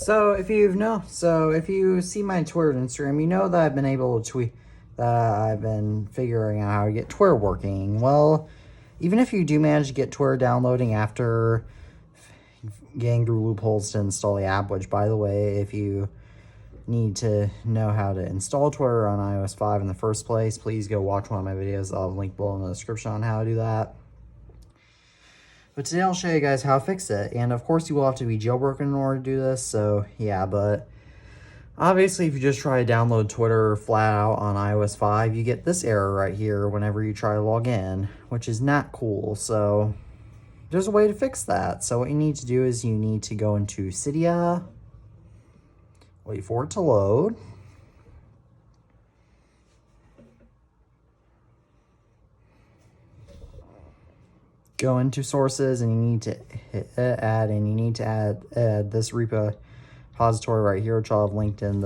So if you see my Twitter and Instagram, you know that I've been able to tweet that I've been figuring out how to get Twitter working. Well, even if you do manage to get Twitter downloading after getting through loopholes to install the app, which by the way, if you need to know how to install Twitter on iOS 5 in the first place, please go watch one of my videos. I'll have a link below in the description on how to do that. But today I'll show you guys how to fix it. And of course you will have to be jailbroken in order to do this, so yeah, but obviously if you just try to download Twitter flat out on iOS 5, you get this error right here whenever you try to log in, which is not cool. So there's a way to fix that. So what you need to do is you need to go into Cydia, wait for it to load. Go into sources and you need to hit add, and you need to add this repository right here, which I'll have linked in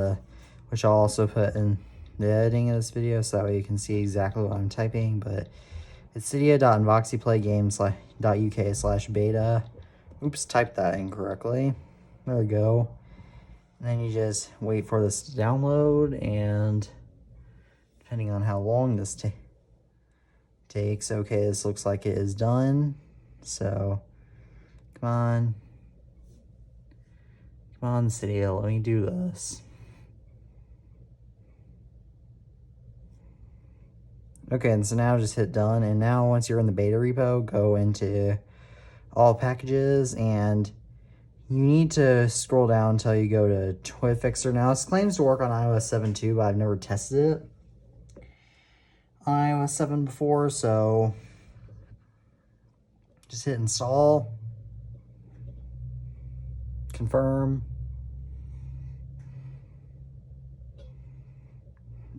which I'll also put in the editing of this video so that way you can see exactly what I'm typing. But it's cydia.invoxyplaygames.uk/beta. Oops, typed that incorrectly. There we go. And then you just wait for this to download, and depending on how long this takes, okay, this looks like it is done. So come on Cydia, let me do this. Okay, and so now just hit done, and now once you're in the beta repo, go into all packages, and you need to scroll down until you go to TwitFixer. Now this claims to work on iOS 7 too, but I've never tested it on iOS 7 before, so just hit install, confirm,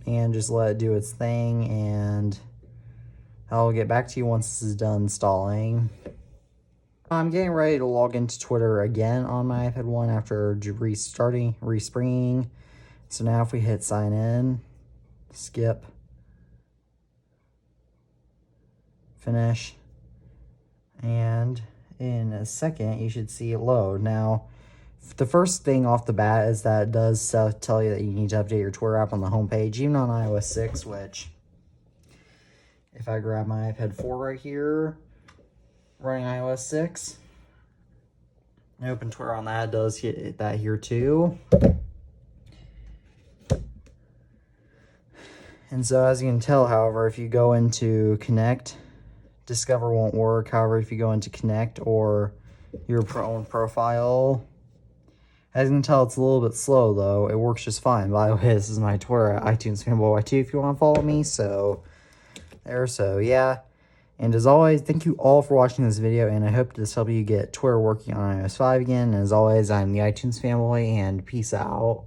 and just let it do its thing, and I'll get back to you once this is done installing. I'm getting ready to log into Twitter again on my iPad 1 after respringing. So now if we hit sign in, skip, finish, and in a second you should see it load. Now the first thing off the bat is that it does tell you that you need to update your Twitter app on the home page, even on iOS 6, which if I grab my iPad 4 right here running iOS 6 and open Twitter on that, it does hit that here too. And so as you can tell, however, if you go into connect, discover won't work. However, if you go into connect or your own profile, as you can tell, it's a little bit slow though. It works just fine. By the way, this is my Twitter at iTunes Fanboy Y2 if you want to follow me. So there, so yeah. And as always, thank you all for watching this video, and I hope this helped you get Twitter working on iOS 5 again. And as always, I'm the iTunes Fanboy, and peace out.